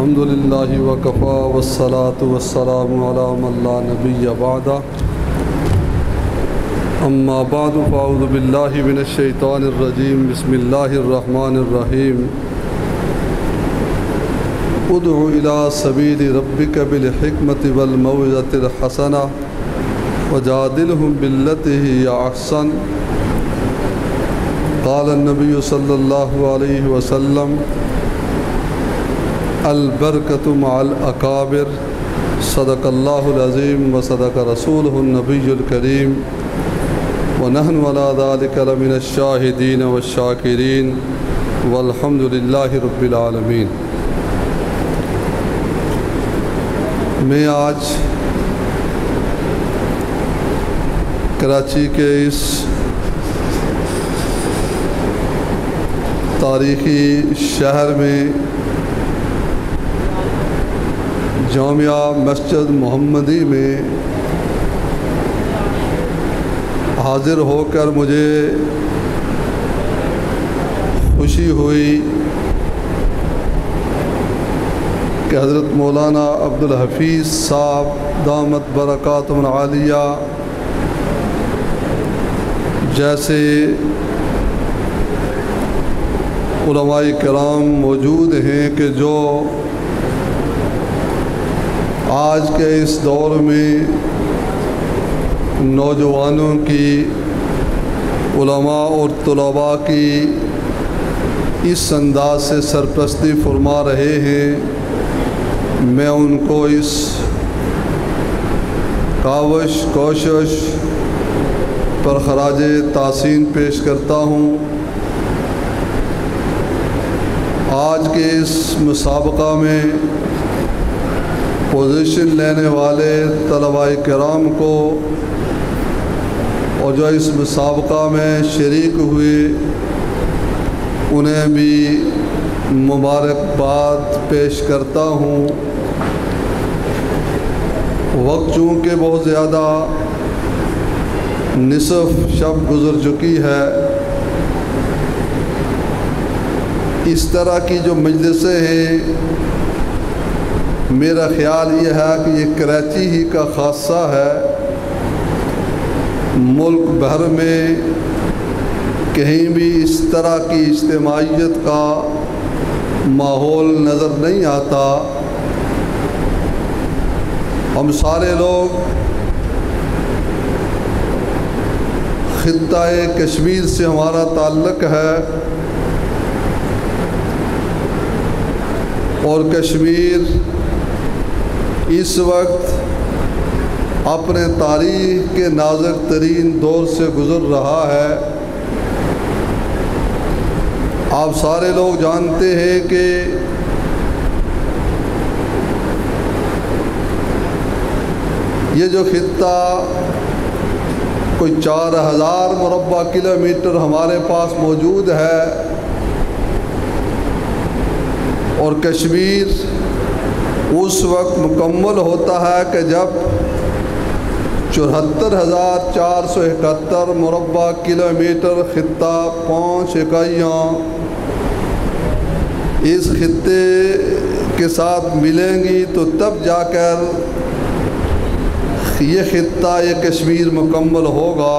الحمد للہ وکفا والصلاة والسلام علی من لا نبی بعدہ اما بعد فاعوذ باللہ من الشیطان الرجیم بسم اللہ الرحمن الرحیم ادع الی سبیل ربک بالحکمۃ والموعظۃ الحسنہ وجادلہم باللتی ہی احسن قال النبی صلی اللہ علیہ وسلم البرکۃ مع الاکابر صدق اللہ العظیم وصدق رسولہ النبی الکریم ونحن علی ذلک لمن الشاہدین والشاکرین والحمد للہ رب العالمین۔ میں آج کراچی کے اس تاریخی شہر میں جامعہ مسجد محمدی میں حاضر ہو کر مجھے خوشی ہوئی کہ حضرت مولانا عبدالحفیظ صاحب دامت برکاتہم العالیہ جیسے علماء کرام موجود ہیں کہ جو آج کے اس دور میں نوجوانوں کی، علماء اور طلباء کی اس انداز سے سرپرستی فرما رہے ہیں۔ میں ان کو اس کوشش پر خراج تحسین پیش کرتا ہوں۔ آج کے اس مسابقہ میں پوزیشن لینے والے طلباء کرام کو اور جو اس مسابقہ میں شریک ہوئے انہیں بھی مبارکباد پیش کرتا ہوں۔ وقت چونکہ بہت زیادہ نصف شب گزر چکی ہے، اس طرح کی جو مجلسیں ہیں میرا خیال یہ ہے کہ یہ کراچی ہی کا خاصہ ہے، ملک بھر میں کہیں بھی اس طرح کی اجتماعیت کا ماحول نظر نہیں آتا۔ ہم سارے لوگ خطہ کشمیر سے ہمارا تعلق ہے اور کشمیر اس وقت اپنے تاریخ کے نازک ترین دور سے گزر رہا ہے۔ آپ سارے لوگ جانتے ہیں کہ یہ جو خطہ کوئی 4000 مربع کلومیٹر ہمارے پاس موجود ہے اور کشمیر اس وقت مکمل ہوتا ہے کہ جب 74,471 مربع کلومیٹر خطہ 5 اکائیاں اس خطے کے ساتھ ملیں گی تو تب جا کر یہ خطہ یہ کشمیر مکمل ہوگا۔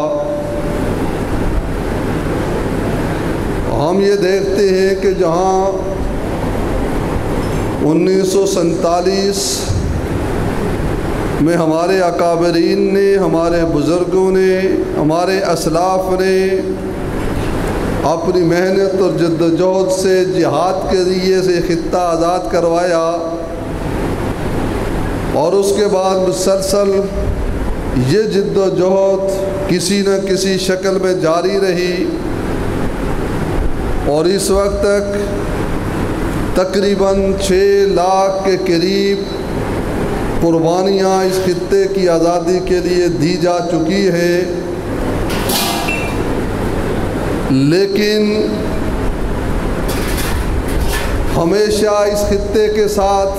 ہم یہ دیکھتے ہیں کہ جہاں 1947 میں ہمارے اکابرین نے، ہمارے بزرگوں نے، ہمارے اسلاف نے اپنی محنت اور جد و جہد سے جہاد کے ذریعے سے خطہ آزاد کروایا اور اس کے بعد مسلسل یہ جد و جہد کسی نہ کسی شکل میں جاری رہی اور اس وقت تک تقریباً 6 لاکھ کے قریب قربانیاں اس خطے کی آزادی کے لیے دی جا چکی ہے۔ لیکن ہمیشہ اس خطے کے ساتھ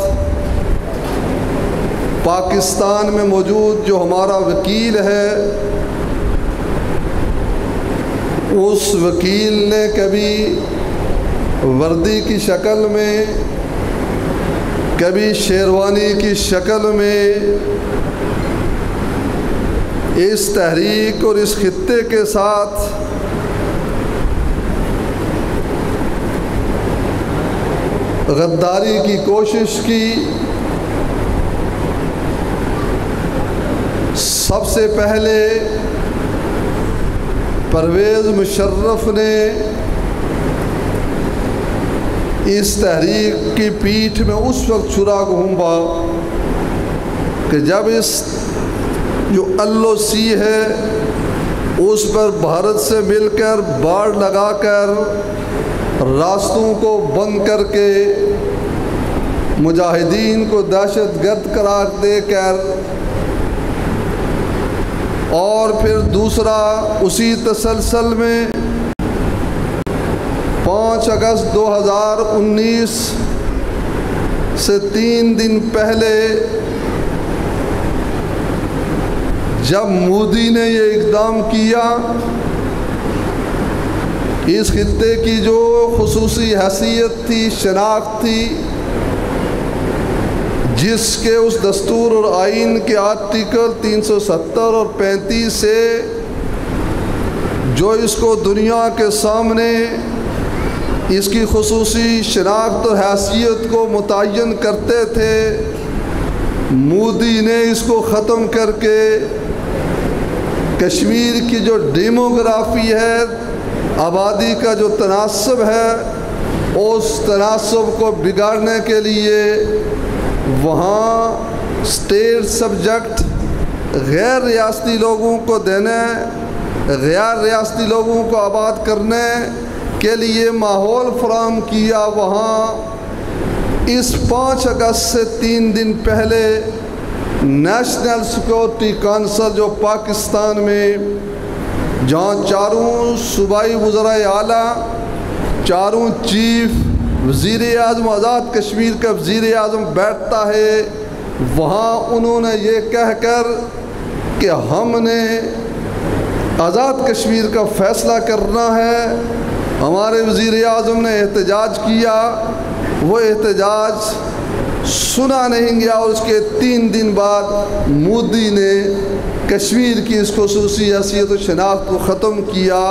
پاکستان میں موجود جو ہمارا وکیل ہے اس وکیل نے کبھی وردی کی شکل میں کبھی شیروانی کی شکل میں اس تحریک اور اس خطے کے ساتھ غداری کی کوشش کی۔ سب سے پہلے پرویز مشرف نے اس تحریک کی پیٹھ میں اس وقت چھرا گھومبا کہ جب اس جو LOC ہے اس پر بھارت سے مل کر باڑ لگا کر راستوں کو بند کر کے مجاہدین کو دہشت گرد قرار دے کر، اور پھر دوسرا اسی تسلسل میں 5 اگست 2019 سے 3 دن پہلے جب مودی نے یہ اقدام کیا، اس خطے کی جو خصوصی حیثیت تھی، شناخت تھی، جس کے اس دستور اور آئین کے آرٹیکل 370 اور 35 سے جو اس کو دنیا کے سامنے اس کی خصوصی شناخت اور حیثیت کو متعین کرتے تھے، مودی نے اس کو ختم کر کے کشمیر کی جو ڈیموگرافی ہے، آبادی کا جو تناسب ہے، اس تناسب کو بگاڑنے کے لیے وہاں اسٹیٹ سبجیکٹ غیر ریاستی لوگوں کو دینے، غیر ریاستی لوگوں کو آباد کرنے کے لیے ماحول فراہم کیا۔ وہاں اس 5 اگست سے 3 دن پہلے نیشنل سیکورٹی کونسل جو پاکستان میں، جہاں چاروں صوبائی وزرائے اعلیٰ، چاروں چیف، وزیر اعظم، آزاد کشمیر کا وزیر اعظم بیٹھتا ہے، وہاں انہوں نے یہ کہہ کر کہ ہم نے آزاد کشمیر کا فیصلہ کرنا ہے، ہمارے وزیر اعظم نے احتجاج کیا، وہ احتجاج سنا نہیں گیا، اور اس کے 3 دن بعد مودی نے کشمیر کی اس خصوصی حیثیت و شناخت کو ختم کیا۔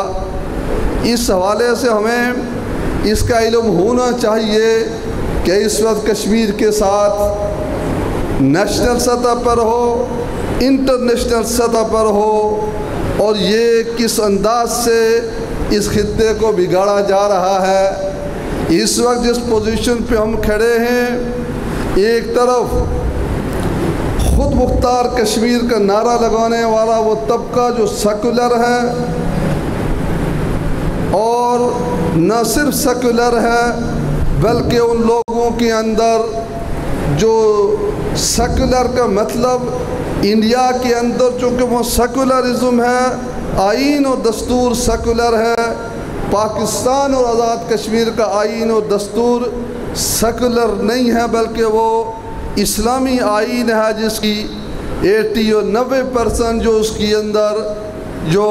اس حوالے سے ہمیں اس کا علم ہونا چاہیے کہ اس وقت کشمیر کے ساتھ نیشنل سطح پر ہو، انٹرنیشنل سطح پر ہو، اور یہ کس انداز سے اس خطے کو بگاڑا جا رہا ہے۔ اس وقت جس پوزیشن پہ ہم کھڑے ہیں، ایک طرف خود مختار کشمیر کا نعرہ لگانے والا وہ طبقہ جو سیکولر ہے، اور نہ صرف سیکولر ہے بلکہ ان لوگوں کے اندر جو سیکولر کا مطلب انڈیا کے اندر چونکہ وہ سیکولرزم ہے، آئین اور دستور سیکولر ہے، پاکستان اور آزاد کشمیر کا آئین اور دستور سیکولر نہیں ہے بلکہ وہ اسلامی آئین ہے، جس کی 80 اور 90% جو اس کی اندر جو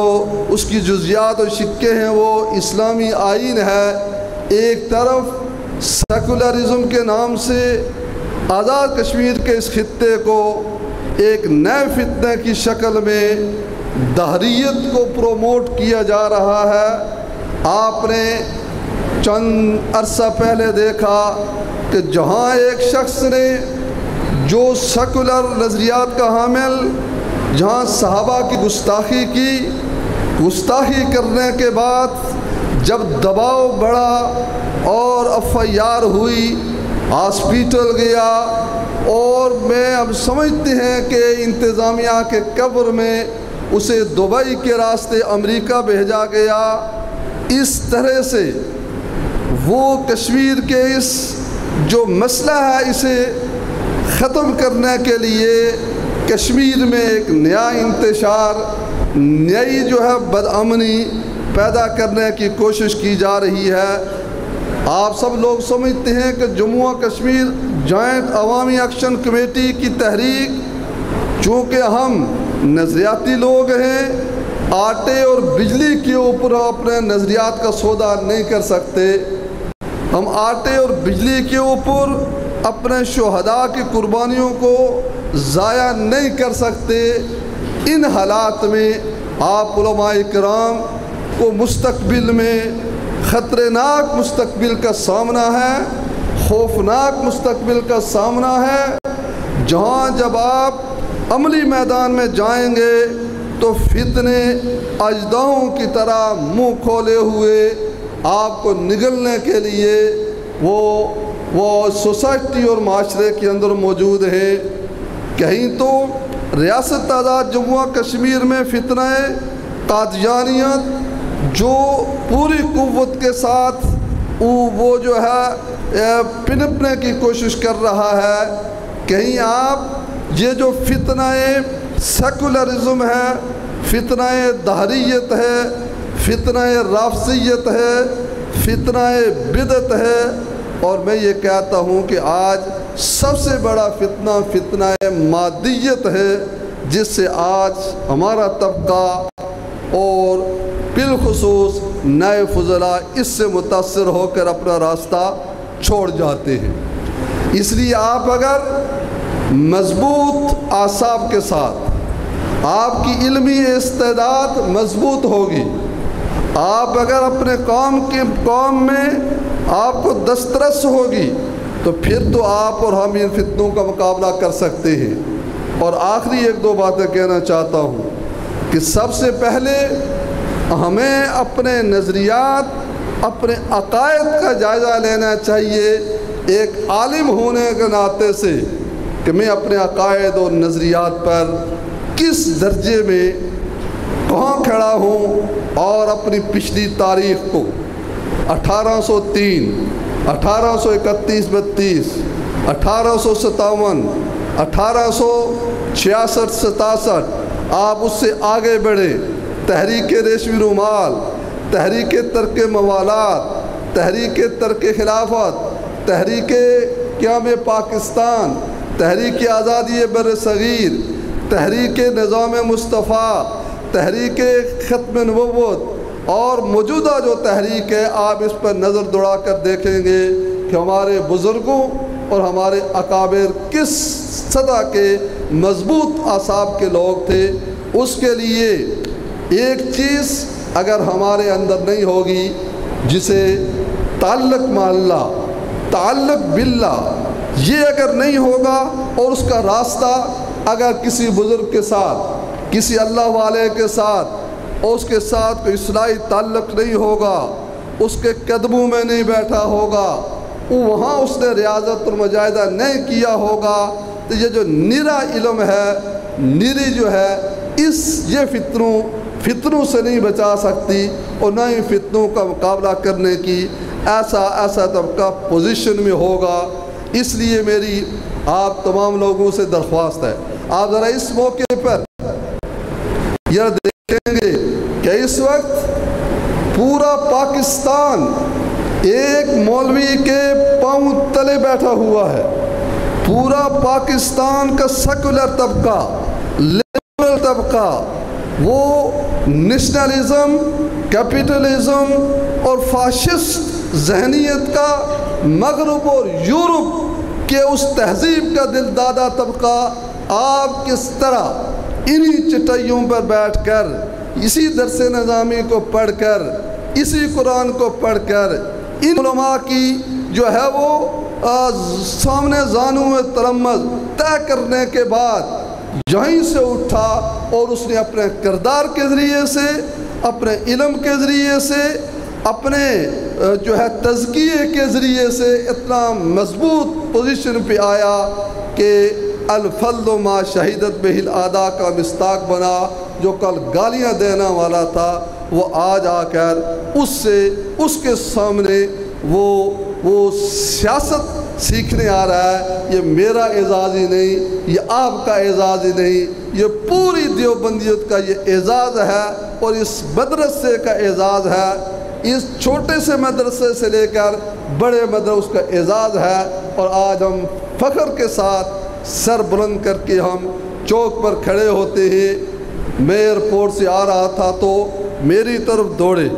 اس کی جزیات اور شقیں ہیں وہ اسلامی آئین ہے۔ ایک طرف سیکولرزم کے نام سے آزاد کشمیر کے اس خطے کو ایک نئے فتنہ کی شکل میں دہریت کو پروموٹ کیا جا رہا ہے۔ آپ نے چند عرصہ پہلے دیکھا کہ جہاں ایک شخص نے جو سیکولر نظریات کا حامل، جہاں صحابہ کی گستاخی کرنے کے بعد جب دباؤ بڑھا اور FIR ہوئی، ہاسپیٹل گیا، اور میں اب سمجھتے ہیں کہ انتظامیہ کے قبر میں اسے دبئی کے راستے امریکہ بھیجا گیا۔ اس طرح سے وہ کشمیر کے اس جو مسئلہ ہے اسے ختم کرنے کے لیے کشمیر میں ایک نیا انتشار، نئی جو ہے بدامنی پیدا کرنے کی کوشش کی جا رہی ہے۔ آپ سب لوگ سمجھتے ہیں کہ جموں و کشمیر جوائنٹ عوامی ایکشن کمیٹی کی تحریک، چونکہ ہم نظریاتی لوگ ہیں، آٹے اور بجلی کے اوپر اپنے نظریات کا سودا نہیں کر سکتے۔ ہم آٹے اور بجلی کے اوپر اپنے شہداء کی قربانیوں کو ضائع نہیں کر سکتے۔ ان حالات میں آپ علماء کرام کو مستقبل میں خطرناک مستقبل کا سامنا ہے، خوفناک مستقبل کا سامنا ہے، جہاں جب آپ عملی میدان میں جائیں گے تو فتنے اژدہوں کی طرح منہ کھولے ہوئے آپ کو نگلنے کے لیے وہ سوسائٹی اور معاشرے کے اندر موجود ہیں۔ کہیں تو ریاست آزاد جموں و کشمیر میں فتنہ قادیانیت جو پوری قوت کے ساتھ وہ جو ہے پنپنے کی کوشش کر رہا ہے، کہیں آپ یہ جو فتنہ سیکولرزم ہے، فتنہ دہریت ہے، فتنہ رافضیت ہے، فتنہ بدعت ہے، اور میں یہ کہتا ہوں کہ آج سب سے بڑا فتنہ مادیت ہے، جس سے آج ہمارا طبقہ اور بالخصوص نئے فضلاء اس سے متاثر ہو کر اپنا راستہ چھوڑ جاتے ہیں۔ اس لیے آپ اگر مضبوط اعصاب کے ساتھ، آپ کی علمی استعداد مضبوط ہوگی، آپ اگر اپنے قوم میں آپ کو دسترس ہوگی، تو پھر تو آپ اور ہم ان فتنوں کا مقابلہ کر سکتے ہیں۔ اور آخری ایک دو باتیں کہنا چاہتا ہوں کہ سب سے پہلے ہمیں اپنے نظریات، اپنے عقائد کا جائزہ لینا چاہیے ایک عالم ہونے کے ناطے سے، کہ میں اپنے عقائد اور نظریات پر کس درجے میں کہاں کھڑا ہوں، اور اپنی پچھلی تاریخ کو 1803، 1831-32، 1857، 1866-67 آپ اس سے آگے بڑھے۔ تحریک ریشمی رومال، تحریک ترک موالات، تحریک ترک خلافت، تحریک قیام پاکستان، تحریک آزادی بر صغیر، تحریک نظام مصطفیٰ، تحریک ختم نبوت، اور موجودہ جو تحریک ہے آپ اس پر نظر دوڑا کر دیکھیں گے کہ ہمارے بزرگوں اور ہمارے اکابر کس سطح کے مضبوط اعصاب کے لوگ تھے۔ اس کے لیے ایک چیز اگر ہمارے اندر نہیں ہوگی، جسے تعلق مع اللہ، تعلق باللہ، یہ اگر نہیں ہوگا، اور اس کا راستہ اگر کسی بزرگ کے ساتھ، کسی اللہ والے کے ساتھ، اور اس کے ساتھ کوئی اصلاحی تعلق نہیں ہوگا، اس کے قدموں میں نہیں بیٹھا ہوگا، وہاں اس نے ریاضت اور مجاہدہ نہیں کیا ہوگا، تو یہ جو نرا علم ہے، نری جو ہے، یہ فتنوں سے نہیں بچا سکتی، اور نہ ہی فتنوں کا مقابلہ کرنے کی ایسا طبقہ پوزیشن میں ہوگا۔ اس لیے میری آپ تمام لوگوں سے درخواست ہے، آپ ذرا اس موقع پر یہ دیکھیں گے کہ اس وقت پورا پاکستان ایک مولوی کے پاؤں تلے بیٹھا ہوا ہے۔ پورا پاکستان کا سیکولر طبقہ، لبرل طبقہ، وہ نیشنلزم، کیپٹلزم اور فاشسٹ ذہنیت کا مغرب اور یورپ کے اس تہذیب کا دل دادا طبقہ آپ کس طرح انہی چٹائیوں پر بیٹھ کر، اسی درس نظامی کو پڑھ کر، اسی قرآن کو پڑھ کر، ان علماء کی جو ہے وہ سامنے زانوں میں ترمز طے کرنے کے بعد یہیں سے اٹھا، اور اس نے اپنے کردار کے ذریعے سے، اپنے علم کے ذریعے سے، اپنے جو ہے تزکیے کے ذریعے سے اتنا مضبوط پوزیشن پہ آیا کہ الفضل ما شہیدت بہ الاعداء کا مصداق بنا۔ جو کل گالیاں دینا والا تھا، وہ آج آ کر اس کے سامنے وہ سیاست سیکھنے آ رہا ہے۔ یہ میرا اعزاز ہی نہیں، یہ آپ کا اعزاز ہی نہیں، یہ پوری دیوبندیت کا یہ اعزاز ہے، اور اس مدرسے کا اعزاز ہے، اس چھوٹے سے مدرسے سے لے کر بڑے مدرسے کا اعزاز ہے۔ اور آج ہم فخر کے ساتھ سر بلند کر کے ہم چوک پر کھڑے ہوتے ہیں۔ میں ایئرپورٹ سے آ رہا تھا تو میری طرف دوڑے،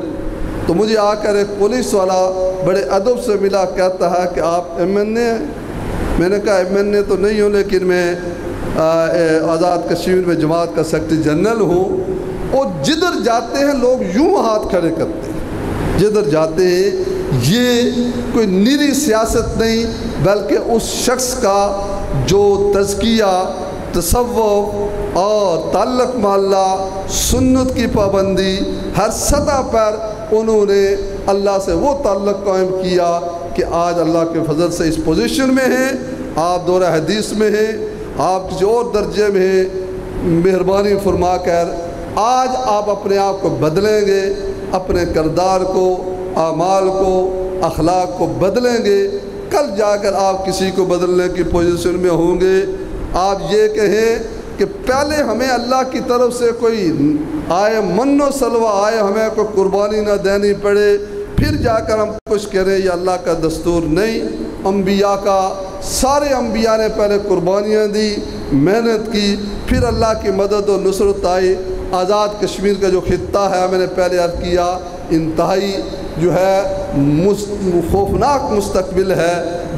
تو مجھے آ کر ایک پولیس والا بڑے ادب سے ملا، کہتا ہے کہ آپ ایم این اے ہیں؟ میں نے کہا MNA تو نہیں ہوں لیکن میں آزاد کشمیر میں جماعت کا سیکرٹری جنرل ہوں، اور جدھر جاتے ہیں لوگ یوں ہاتھ کھڑے کرتے ہیں، جدھر جاتے ہیں۔ یہ کوئی نیری سیاست نہیں، بلکہ اس شخص کا جو تزکیہ، تصوف اور تعلق مع اللہ، سنت کی پابندی، ہر سطح پر انہوں نے اللہ سے وہ تعلق قائم کیا کہ آج اللہ کے فضل سے اس پوزیشن میں ہیں، آپ دورہ حدیث میں ہیں، آپ کسی اور درجے میں ہیں۔ مہربانی فرما کر آج آپ اپنے آپ کو بدلیں گے، اپنے کردار کو، اعمال کو، اخلاق کو بدلیں گے، کل جا کر آپ کسی کو بدلنے کی پوزیشن میں ہوں گے۔ آپ یہ کہیں کہ پہلے ہمیں اللہ کی طرف سے کوئی آئے من و سلوہ آئے، ہمیں کوئی قربانی نہ دینی پڑے، پھر جا کر ہم کچھ کریں، یہ اللہ کا دستور نہیں۔ انبیاء کا، سارے انبیاء نے پہلے قربانیاں دی، محنت کی، پھر اللہ کی مدد و نصرت آئی۔ آزاد کشمیر کا جو خطہ ہے، میں نے پہلے عرض کیا، انتہائی جو ہے خوفناک مستقبل ہے،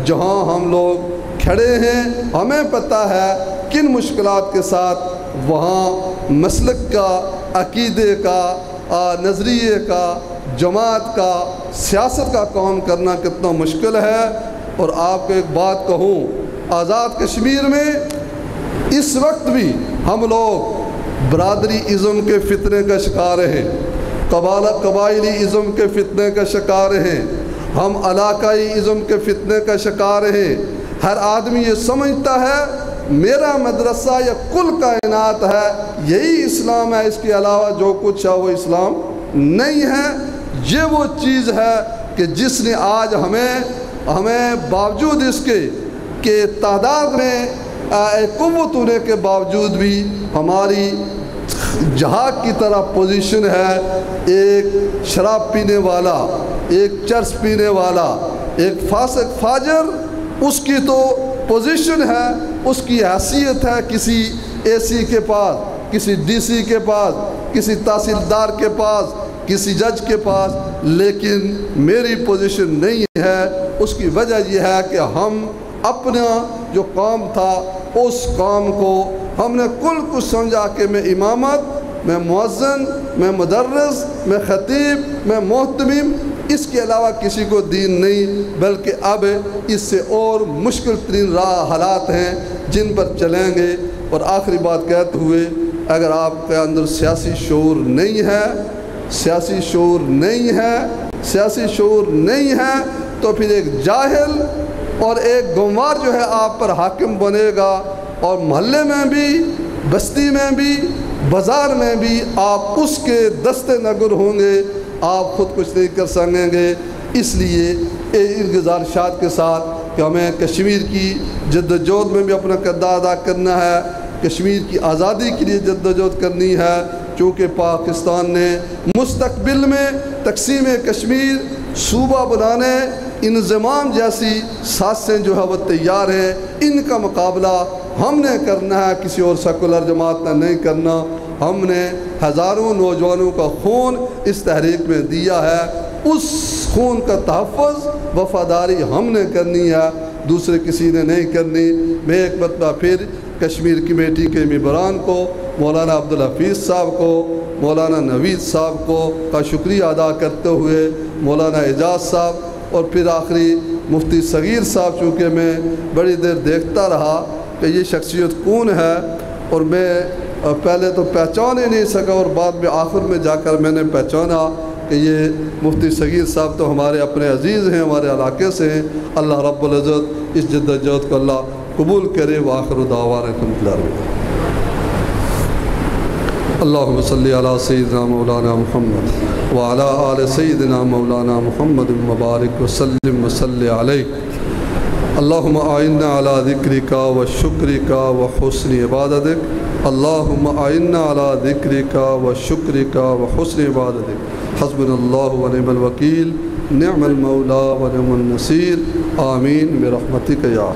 جہاں ہم لوگ کھڑے ہیں۔ ہمیں پتہ ہے کن مشکلات کے ساتھ وہاں مسلک کا، عقیدے کا، نظریے کا، جماعت کا، سیاست کا کام کرنا کتنا مشکل ہے۔ اور آپ کو ایک بات کہوں، آزاد کشمیر میں اس وقت بھی ہم لوگ برادری ازم کے فتنے کا شکار ہیں، قبائلی ازم کے فتنے کا شکار ہیں، ہم علاقائی ازم کے فتنے کا شکار ہیں۔ ہر آدمی یہ سمجھتا ہے میرا مدرسہ یا کل کائنات ہے، یہی اسلام ہے، اس کے علاوہ جو کچھ ہے وہ اسلام نہیں ہے۔ یہ وہ چیز ہے کہ جس نے آج ہمیں باوجود اس کے کہ تعداد میں قوت ہونے کے باوجود بھی ہماری جہاد کی طرح پوزیشن ہے۔ ایک شراب پینے والا، ایک چرس پینے والا، ایک فاسق فاجر، اس کی تو پوزیشن ہے، اس کی حیثیت ہے کسی AC کے پاس، کسی DC کے پاس، کسی تحصیلدار کے پاس، کسی جج کے پاس، لیکن میری پوزیشن نہیں ہے۔ اس کی وجہ یہ ہے کہ ہم اپنا جو کام تھا اس کام کو ہم نے کچھ سمجھا کہ میں امامت، میں مؤذن، میں مدرس، میں خطیب، میں محتمم، اس کے علاوہ کسی کو دین نہیں، بلکہ اب اس سے اور مشکل ترین حالات ہیں جن پر چلیں گے۔ اور آخری بات کہتے ہوئے، اگر آپ کے اندر سیاسی شعور نہیں ہے، سیاسی شعور نہیں ہے تو پھر ایک جاہل اور ایک گنوار جو ہے آپ پر حاکم بنے گا، اور محلے میں بھی، بستی میں بھی، بازار میں بھی آپ اس کے دستے نگر ہوں گے، آپ خود کچھ نہیں کر سکیں گے۔ اس لیے ان گزارشات کے ساتھ کہ ہمیں کشمیر کی جدوجہد میں بھی اپنا کردار ادا کرنا ہے، کشمیر کی آزادی کے لیے جدوجہد کرنی ہے، چونکہ پاکستان نے مستقبل میں تقسیم کشمیر، صوبہ بنانے، انضمام جیسی سازشیں جو ہے وہ تیار ہیں۔ ان کا مقابلہ ہم نے کرنا ہے، کسی اور سیکولر جماعت نے نہیں کرنا۔ ہم نے ہزاروں نوجوانوں کا خون اس تحریک میں دیا ہے، اس خون کا تحفظ، وفاداری ہم نے کرنی ہے، دوسرے کسی نے نہیں کرنی۔ میں ایک مرتبہ پھر کشمیر کمیٹی کے ممبران کو، مولانا عبدالحفیظ صاحب کو، مولانا نوید صاحب کو کا شکریہ ادا کرتے ہوئے، مولانا اعجاز صاحب، اور پھر آخری مفتی صغیر صاحب، چونکہ میں بڑی دیر دیکھتا رہا کہ یہ شخصیت کون ہے، اور میں پہلے تو پہچان ہی نہیں سکا، اور بعد میں آخر میں جا کر میں نے پہچانا کہ یہ مفتی صغیر صاحب تو ہمارے اپنے عزیز ہیں، ہمارے علاقے سے ہیں۔ اللہ رب العزت اس جدوجہد کو اللہ قبول کرے۔ وآخر دعوانا الحمد للہ۔ اللہم صلی علی سیدنا مولانا محمد وعلی آل سیدنا مولانا محمد مبارک وسلم وصلی علیہ۔ اللہم اعنا علی ذکرک و شکرک و حسن عبادتک۔ اللہم اعنا علی ذکرک و شکرک و حسن عبادتک۔ حسبنا اللہ و نعم الوکیل، نعم المولا و نعم النصیر، آمین برحمتک یا